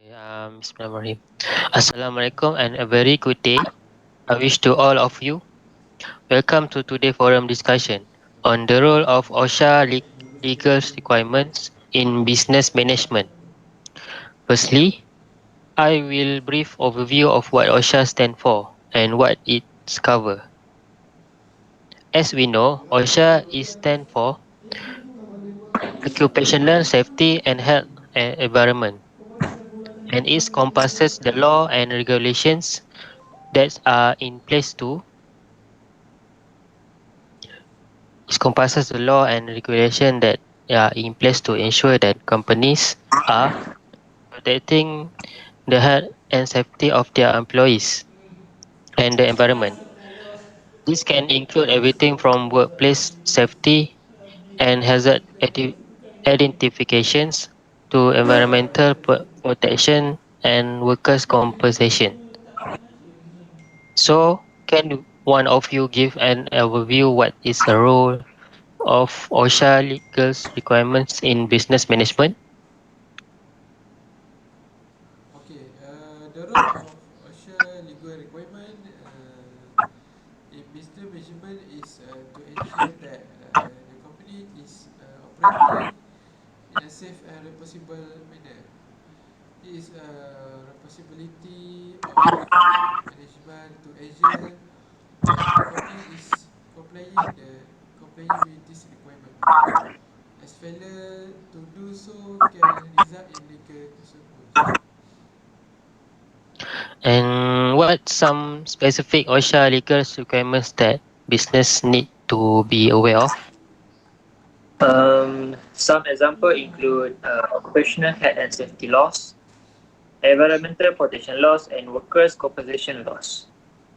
Bismillahirrahmanirrahim. Assalamualaikum and a very good day. I wish to all of you. Welcome to today's forum discussion on the role of OSHA legal requirements in business management. Firstly, I will brief overview of what OSHA stands for and what it covers. As we know, OSHA is stand for Occupational Safety and Health and Environment, and it compasses the law and regulations that are in place to It compasses the law and regulation that are in place to ensure that companies are protecting the health and safety of their employees and the environment. This can include everything from workplace safety and hazard identifications to environmental protection and workers' compensation. So, can one of you give an overview what is the role of OSHA legal requirements in business management? Okay, the role of OSHA legal requirement in business management is to ensure that the company is operating in a safe and responsible manner. It is a responsibility of management to ensure that the company is complying with this requirement. As failure to do so can result in legal consequences. And what some specific OSHA legal requirements that business need to be aware of? Some examples include occupational health and safety laws, environmental protection laws, and workers' compensation laws.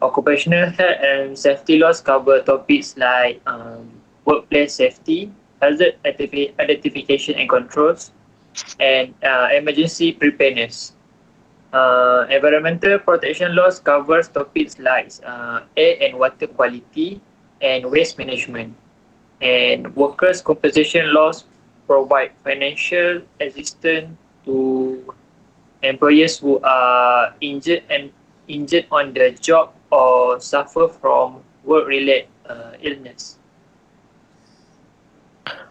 Occupational health and safety laws cover topics like workplace safety, hazard identification and controls, and emergency preparedness. Environmental protection laws covers topics like air and water quality and waste management. And workers' compensation laws provide financial assistance to employees who are injured on the job or suffer from work-related illness.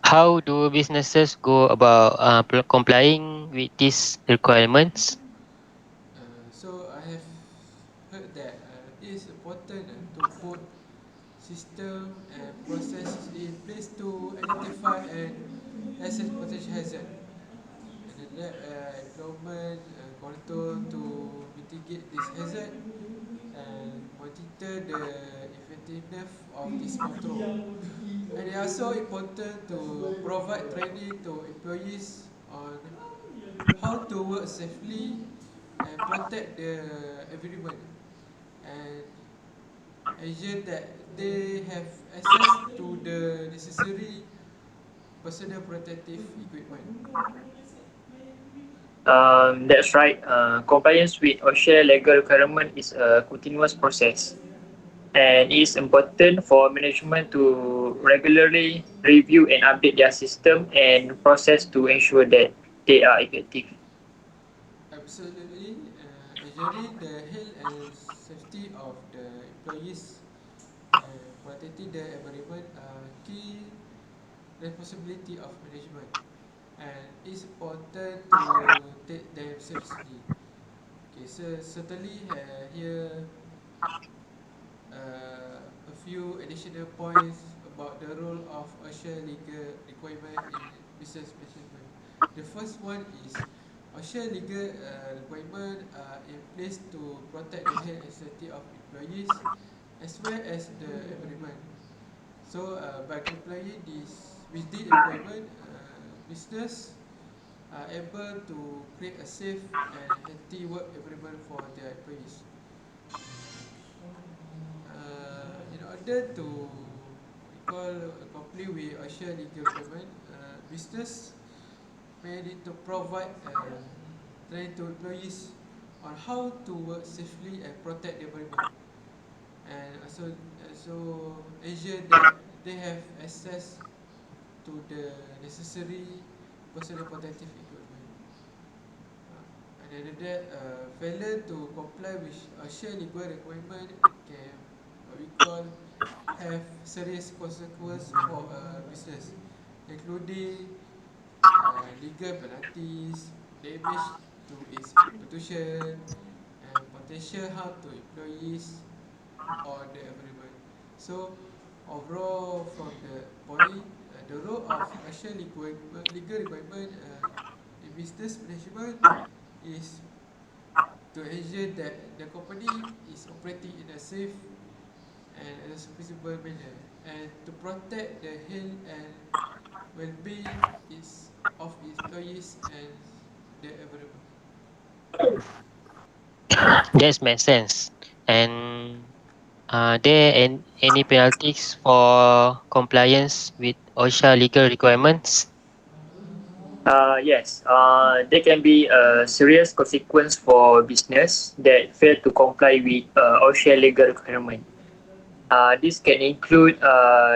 How do businesses go about complying with these requirements? So I have heard that it is important to put system and processes in place to identify and assess potential hazard, and then let employment control to mitigate this hazard and monitor the effectiveness of this control. And it also important to provide training to employees on how to work safely and protect the environment, and ensure that they have access to the necessary personal protective equipment. That's right. Compliance with OSHA legal requirement is a continuous process, and it is important for management to regularly review and update their system and process to ensure that they are effective. Absolutely, ensuring the health and safety of the employees and protecting the environment are key responsibility of management, and it's important to take them seriously. Okay, so certainly here a few additional points about the role of OSHA legal requirement in business management. The first one is OSHA legal requirement are in place to protect the health and safety of employees as well as the environment. So by complying with this requirement, business are able to create a safe and healthy work environment for their employees. In order to recall comply with OSHA legal requirement, business may need to provide training to employees on how to work safely and protect the environment, and also ensure that they have access to the necessary personal protective equipment. and after that, failure to comply with OSHA legal requirement can what we call have serious consequences for a business, including legal penalties, damage to its reputation, and potential harm to employees or the environment. So, overall, from the point, the role of OSHA legal requirement in business management is to ensure that the company is operating in a safe and responsible manner, and to protect the health and well-being of its employees and the environment. That makes sense. And are there any penalties for compliance with OSHA legal requirements? Yes, there can be a serious consequence for business that fail to comply with OSHA legal requirement. This can include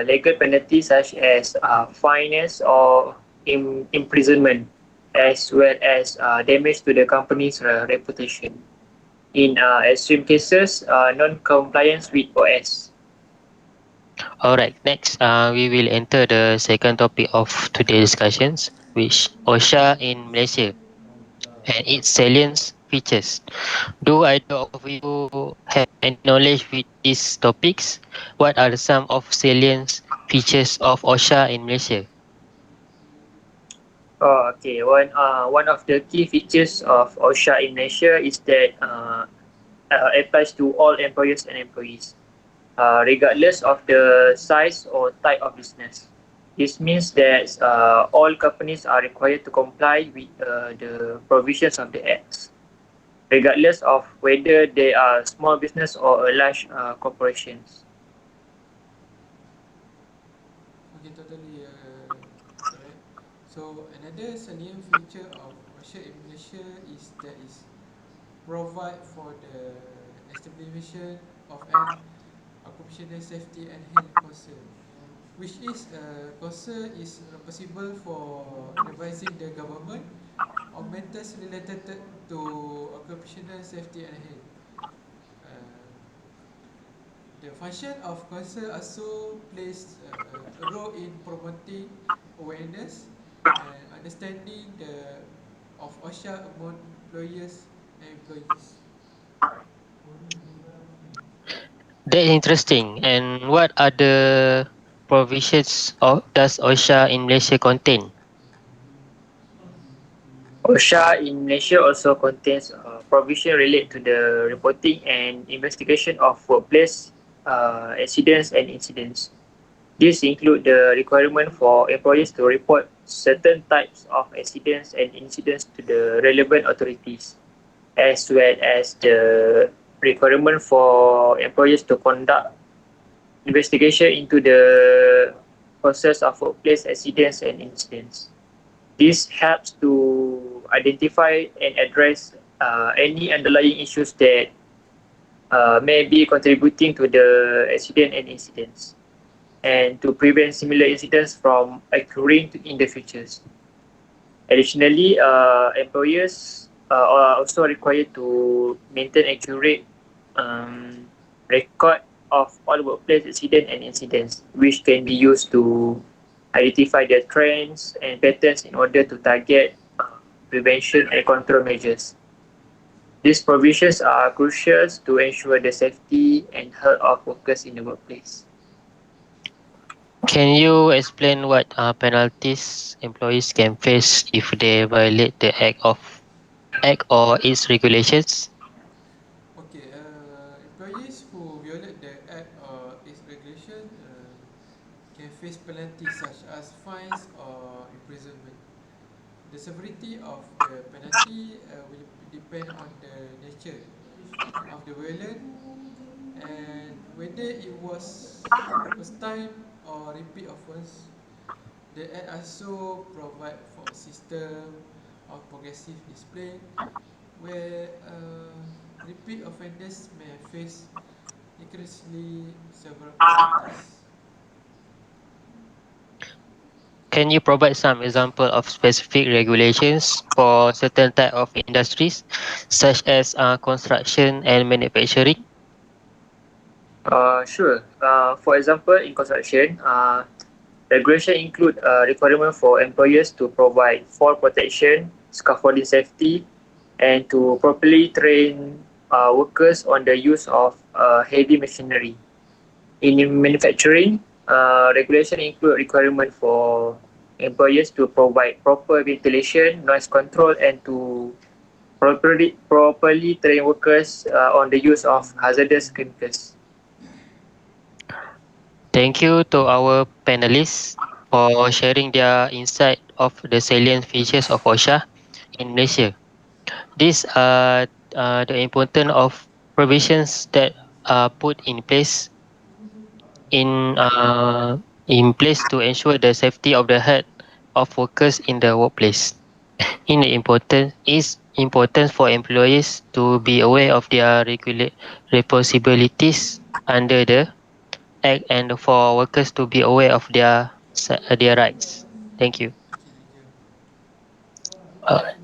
legal penalties such as fines or imprisonment, as well as damage to the company's reputation. In extreme cases, non-compliance with OS. Alright, next we will enter the second topic of today's discussions, which OSHA in Malaysia and its salient features. Do either of you have any knowledge with these topics? What are some of salient features of OSHA in Malaysia? Oh, okay. One of the key features of OSHA in Malaysia is that applies to all employers and employees, regardless of the size or type of business. This means that all companies are required to comply with the provisions of the Act, regardless of whether they are small business or a large corporations. Okay, totally correct. So another salient feature of OSHA in Malaysia is that it provide for the establishment of an occupational safety and health council, which is a council is responsible for advising the government on matters related to occupational safety and health. Uh, the function of council also plays a role in promoting awareness and understanding of OSHA among employers and employees. That's interesting. And what other provisions does OSHA in Malaysia contain? OSHA in Malaysia also contains provision related to the reporting and investigation of workplace accidents and incidents. These include the requirement for employees to report certain types of accidents and incidents to the relevant authorities, as well as the requirement for employees to conduct investigation into the causes of workplace accidents and incidents. This helps to identify and address any underlying issues that may be contributing to the accident and incidents, and to prevent similar incidents from occurring in the future. Additionally, employers are also required to maintain accurate record of all workplace accidents and incidents, which can be used to identify the trends and patterns in order to target prevention and control measures. These provisions are crucial to ensure the safety and health of workers in the workplace. Can you explain what penalties employees can face if they violate the act or its regulations? Okay, employees who violate the act or its regulation can face penalties such as fines or imprisonment. The severity of the penalty will depend on the nature of the violence and whether it was first time or repeat offence. The Act also provide for a system of progressive discipline where repeat offenders may face increasingly several penalties. Can you provide some example of specific regulations for certain type of industries, such as construction and manufacturing? Sure. For example, in construction, regulation include requirement for employers to provide fall protection, scaffolding safety, and to properly train workers on the use of heavy machinery. In manufacturing, regulation include requirement for employers to provide proper ventilation, noise control, and to properly train workers on the use of hazardous chemicals. Thank you to our panelists for sharing their insight of the salient features of OSHA in Malaysia. These are the importance of provisions that are put in uh, in place to ensure the safety of the health of workers in the workplace. In the important for employees to be aware of their responsibilities under the act and for workers to be aware of their rights. Thank you. Okay, thank you.